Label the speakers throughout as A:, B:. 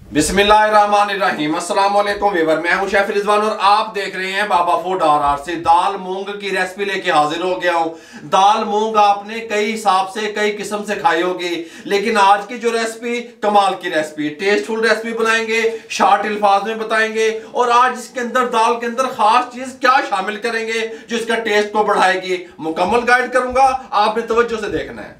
A: बिस्मिल्लाहिर्रहमानिर्रहीम। अस्सलाम वालेकुम व्यूअर, मैं हूं शेफ रिजवान और आप देख रहे हैं बाबा फूड RR से। दाल मूंग की रेसिपी लेके हाजिर हो गया हूं। दाल मूंग आपने कई हिसाब से कई किस्म से खाई होगी, लेकिन आज की जो रेसिपी कमाल की रेसिपी, टेस्टफुल रेसिपी बनाएंगे, शॉर्ट अल्फाज में बताएंगे। और आज इसके अंदर दाल के अंदर खास चीज क्या शामिल करेंगे जो इसका टेस्ट को बढ़ाएगी, मुकम्मल गाइड करूंगा, आपने तवज्जो से देखना है।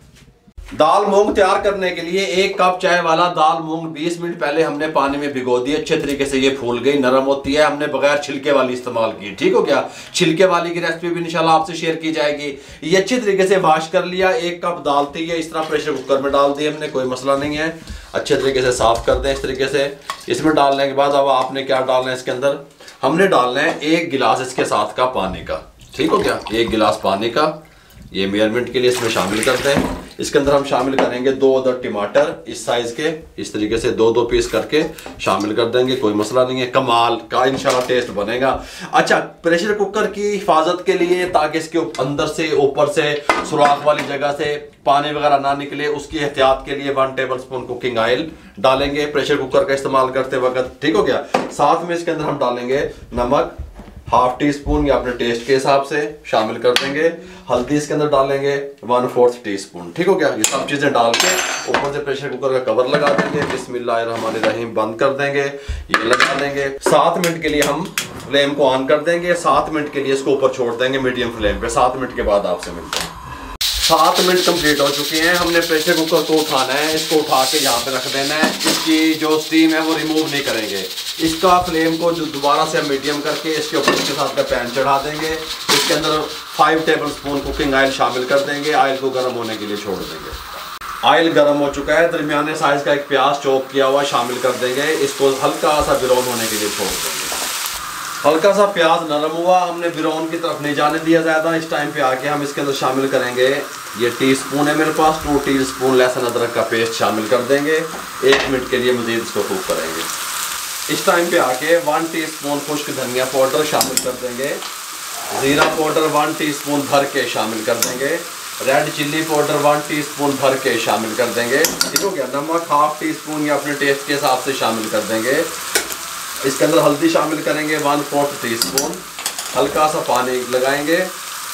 A: दाल मूंग तैयार करने के लिए 1 कप चाय वाला दाल मूंग 20 मिनट पहले हमने पानी में भिगो दी। अच्छे तरीके से ये फूल गई, नरम होती है। हमने बगैर छिलके वाली इस्तेमाल की, ठीक हो गया। छिलके वाली की रेसिपी भी इंशाल्लाह आपसे शेयर की जाएगी। ये अच्छे तरीके से वॉश कर लिया। 1 कप दाल थी, ये इस तरह प्रेशर कुकर में डाल दी हमने, कोई मसला नहीं है। अच्छे तरीके से साफ कर दें इस तरीके से। इसमें डालने के बाद अब आपने क्या डालना है, इसके अंदर हमने डालना है 1 गिलास इसके साथ का पानी का, ठीक हो गया। 1 गिलास पानी का ये मेजरमेंट के लिए इसमें शामिल करते हैं। इसके अंदर हम शामिल करेंगे 2 अदद टमाटर इस साइज के, इस तरीके से 2-2 पीस करके शामिल कर देंगे, कोई मसला नहीं है। कमाल का इंशाल्लाह टेस्ट बनेगा। अच्छा, प्रेशर कुकर की हिफाजत के लिए, ताकि इसके अंदर से ऊपर से सुराख वाली जगह से पानी वगैरह ना निकले, उसकी एहतियात के लिए 1 टेबल स्पून कुकिंग ऑयल डालेंगे प्रेशर कुकर का इस्तेमाल करते वक्त, ठीक हो गया। साथ में इसके अंदर हम डालेंगे नमक 1/2 टीस्पून, या अपने टेस्ट के हिसाब से शामिल कर देंगे। हल्दी इसके अंदर डालेंगे 1/4 टीस्पून, ठीक हो गया। ये सब चीजें डाल के ऊपर से प्रेशर कुकर का कवर लगा देंगे। बिस्मिल्लाहिर्रहमानिर्रहीम बंद कर देंगे, ये लगा देंगे। 7 मिनट के लिए हम फ्लेम को ऑन कर देंगे। 7 मिनट के लिए इसको ऊपर छोड़ देंगे मीडियम फ्लेम पे। 7 मिनट के बाद आपसे मिलते हैं। 7 मिनट कंप्लीट हो चुके हैं। हमने प्रेशर कुकर को उठाना है, इसको उठा के यहाँ पे रख देना है। इसकी जो स्टीम है वो रिमूव नहीं करेंगे। इसका फ्लेम को जो दोबारा से हम मीडियम करके इसके ऊपर इसके साथ का पैन चढ़ा देंगे। इसके अंदर 5 टेबल स्पून कुकिंग ऑयल शामिल कर देंगे। ऑयल को गर्म होने के लिए छोड़ देंगे। ऑयल गर्म हो चुका है। दरमियाने साइज का एक प्याज चॉप किया हुआ शामिल कर देंगे। इसको हल्का सा ब्राउन होने के लिए छोड़ देंगे। हल्का सा प्याज नरम हुआ, हमने ब्राउन की तरफ नहीं जाने दिया ज़्यादा। इस टाइम पे आके हम इसके अंदर शामिल करेंगे, ये टीस्पून है मेरे पास, 2 टीस्पून लहसुन अदरक का पेस्ट शामिल कर देंगे। 1 मिनट के लिए मज़ीद इसको कुक करेंगे। इस टाइम पे आके 1 टीस्पून खुश्क धनिया पाउडर शामिल कर देंगे। ज़ीरा पाउडर 1 टीस्पून भर के शामिल कर देंगे। रेड चिल्ली पाउडर 1 टीस्पून भर के शामिल कर देंगे, ठीक हो गया। नमक 1/2 टीस्पून या अपने टेस्ट के हिसाब से शामिल कर देंगे। इसके अंदर हल्दी शामिल करेंगे 1/4 टीस्पून। हल्का सा पानी लगाएंगे,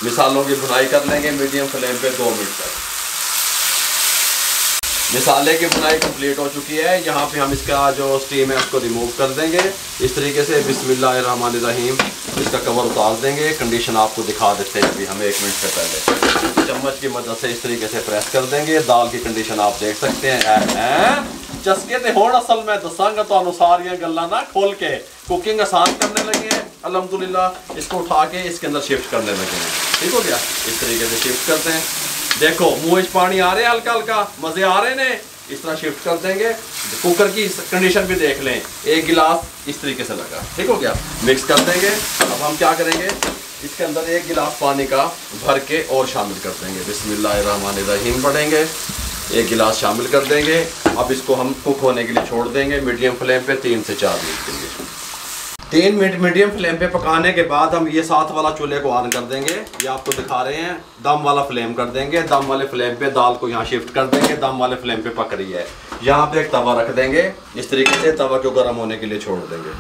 A: मिसालों की भुनाई कर लेंगे मीडियम फ्लेम पे 2 मिनट तक। मिसाले की भुनाई कंप्लीट हो चुकी है। यहाँ पे हम इसका जो स्टीम है उसको रिमूव कर देंगे इस तरीके से। बिस्मिल्लाहिर्रहमानिर्रहीम इसका कवर उतार देंगे। कंडीशन आपको दिखा देते हैं अभी हम 1 मिनट से पहले। चम्मच की मदद से इस तरीके से प्रेस कर देंगे। दाल की कंडीशन आप देख सकते हैं। चस्के ते होण असल मैं दसांगा तो सारियां गल्लां ना खोल के। कुकिंग आसान करने लगे हैं अल्हम्दुलिल्लाह। इसको उठा के इसके अंदर शिफ्ट करने लगे हैं, ठीक हो गया। इस तरीके से शिफ्ट करते हैं। देखो मुंह में पानी आ रहे हैं, हल्का हल्का मजे आ रहे हैं। इस तरह शिफ्ट कर देंगे। कुकर की कंडीशन भी देख लें, 1 गिलास इस तरीके से लगा, ठीक हो गया। मिक्स कर देंगे। अब हम क्या करेंगे, इसके अंदर 1 गिलास पानी का भर के और शामिल कर देंगे। बिस्मिल्लाहिर्रहमानिर्रहीम पढ़ेंगे, 1 गिलास शामिल कर देंगे। अब इसको हम कुक होने के लिए छोड़ देंगे मीडियम फ्लेम पे 3 से 4 मिनट के लिए। 3 मिनट मीडियम फ्लेम पे पकाने के बाद हम ये साथ वाला चूल्हे को ऑन कर देंगे। ये आपको दिखा रहे हैं, दम वाला फ्लेम कर देंगे। दम वाले फ्लेम पे दाल को यहाँ शिफ्ट कर देंगे। दम वाले फ्लेम पे पक रही है। यहाँ पे एक तवा रख देंगे इस तरीके से। तवा को गर्म होने के लिए छोड़ देंगे।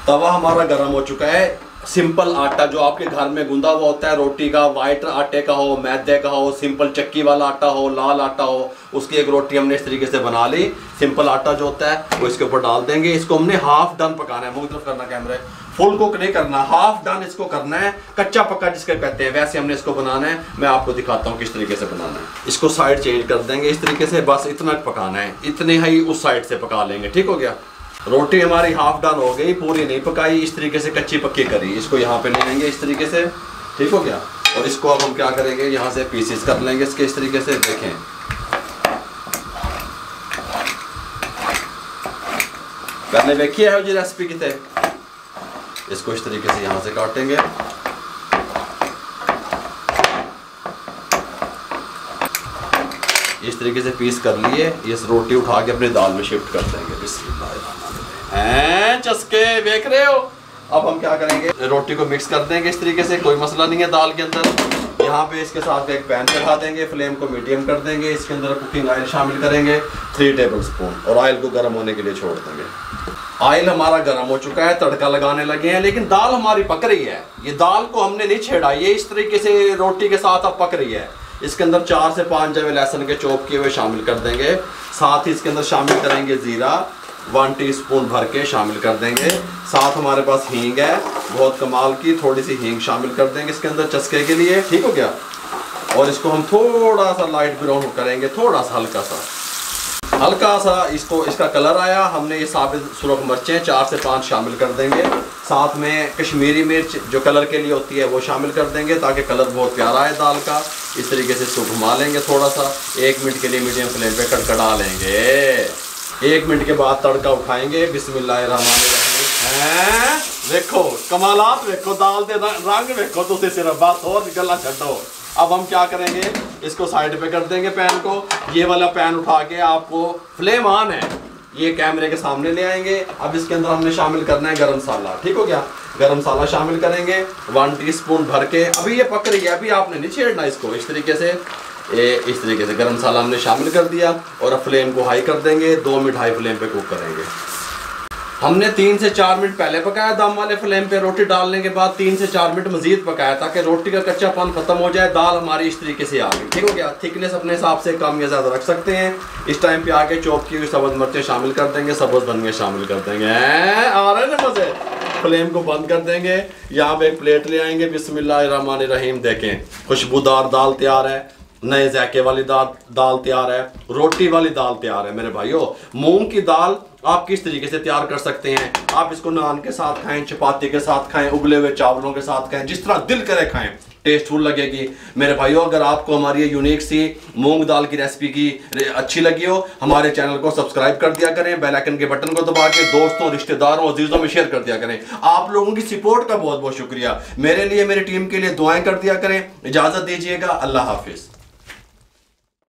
A: तवा हमारा गर्म हो चुका है। सिंपल आटा जो आपके घर में गूंदा हुआ होता है रोटी का, वाइट आटे का हो, मैदे का हो, सिंपल चक्की वाला आटा हो, लाल आटा हो, उसकी एक रोटी हमने इस तरीके से बना ली। सिंपल आटा जो होता है वो इसके ऊपर डाल देंगे। इसको हमने हाफ डन पकाना है। मुंह तरफ करना कैमरे, फुल कुक नहीं करना, हाफ डन इसको करना है। कच्चा पक्का जिसके कहते हैं वैसे हमने इसको बनाना है। मैं आपको दिखाता हूँ किस तरीके से बनाना है। इसको साइड चेंज कर देंगे इस तरीके से। बस इतना पकाना है, इतने ही उस साइड से पका लेंगे, ठीक हो गया। रोटी हमारी हाफ डन हो गई, पूरी नहीं पकाई, इस तरीके से कच्ची पक्की करी। इसको यहाँ पे ले लेंगे इस तरीके से, ठीक हो गया। और इसको अब हम क्या करेंगे, यहाँ से पीसेस कर लेंगे इसके इस तरीके से। देखें पहले देखिए है जी रेसिपी की थे। इसको इस तरीके से यहाँ से काटेंगे। इस तरीके से पीस कर लिए। ये रोटी उठा के अपने दाल में शिफ्ट कर देंगे। बिस्मिल्लाह, चस्के देख रहे हो। अब हम क्या करेंगे, रोटी को मिक्स कर देंगे इस तरीके से, कोई मसला नहीं है दाल के अंदर। यहाँ पे इसके साथ एक पैन चढ़ा देंगे, फ्लेम को मीडियम कर देंगे, इसके अंदर कुकिंग ऑयल शामिल करेंगे 3 टेबल स्पून और ऑयल को गर्म होने के लिए छोड़ देंगे। ऑयल हमारा गर्म हो चुका है, तड़का लगाने लगे हैं, लेकिन दाल हमारी पक रही है। ये दाल को हमने नहीं छेड़ा, ये इस तरीके से रोटी के साथ अब पक रही है। इसके अंदर 4 से 5 जवे लहसुन के चॉप किए हुए शामिल कर देंगे। साथ ही इसके अंदर शामिल करेंगे जीरा 1 टीस्पून भर के शामिल कर देंगे। साथ हमारे पास हींग है, बहुत कमाल की, थोड़ी सी हींग शामिल कर देंगे इसके अंदर चस्के के लिए। ठीक हो गया। और इसको हम थोड़ा सा लाइट ब्राउन करेंगे, थोड़ा सा हल्का सा इसको, इसका कलर आया, हमने ये साबित सुरख मिर्चें 4 से 5 शामिल कर देंगे। साथ में कश्मीरी मिर्च जो कलर के लिए होती है वो शामिल कर देंगे ताकि कलर बहुत प्यारा आए दाल का। इस तरीके से इसको घुमा लेंगे थोड़ा सा, 1 मिनट के लिए मीडियम फ्लेम पे कड़कड़ा लेंगे। 1 मिनट के बाद तड़का उठाएंगे। बिस्मिल्लाहिर्रहमानिर्रहीम। देखो कमालात, देखो दाल दे रंग, देखो तुझे सिर्फ बात और गला छो। अब हम क्या करेंगे, इसको साइड पे कर देंगे पैन को। ये वाला पैन उठा के, आपको फ्लेम ऑन है, ये कैमरे के सामने ले आएंगे। अब इसके अंदर हमने शामिल करना है गरम मसाला। ठीक हो गया। गरम मसाला शामिल करेंगे 1 टीस्पून भर के। अभी ये पक रही है, अभी आपने नहीं छेड़ना इसको। इस तरीके से गरम मसाला हमने शामिल कर दिया और अब फ्लेम को हाई कर देंगे। 2 मिनट हाई फ्लेम पे कुक करेंगे। हमने 3 से 4 मिनट पहले पकाया दम वाले फ्लेम पे, रोटी डालने के बाद 3 से 4 मिनट मजीद पकाया ताकि रोटी का कच्चापन खत्म हो जाए। दाल हमारी इस तरीके से आ गई। ठीक हो गया। थिकनेस अपने हिसाब से कम या ज़्यादा रख सकते हैं। इस टाइम पे आके चॉप की हुई सब्ज़ मिर्चें शामिल कर देंगे, सब्ज़ धनिया शामिल कर देंगे। आ रहे ना मज़े। फ्लेम को बंद कर देंगे। यहाँ पे एक प्लेट ले आएंगे। बिस्मिल्लाहिर्रहमानिर्रहीम। देखें खुशबूदार दाल तैयार है, नए जायके वाली दाल तैयार है, रोटी वाली दाल तैयार है। मेरे भाइयों, मूंग की दाल आप किस तरीके से तैयार कर सकते हैं। आप इसको नान के साथ खाएं, चपाती के साथ खाएं, उबले हुए चावलों के साथ खाएं, जिस तरह दिल करे खाएं, टेस्टफुल लगेगी। मेरे भाइयों, अगर आपको हमारी ये यूनिक सी मूंग दाल की रेसिपी की अच्छी लगी हो, हमारे चैनल को सब्सक्राइब कर दिया करें, बेल आइकन के बटन को दबा के दोस्तों, रिश्तेदारों, अजीजों में शेयर कर दिया करें। आप लोगों की सपोर्ट का बहुत बहुत शुक्रिया। मेरे लिए, मेरी टीम के लिए दुआएं कर दिया करें। इजाजत दीजिएगा। अल्लाह हाफिज।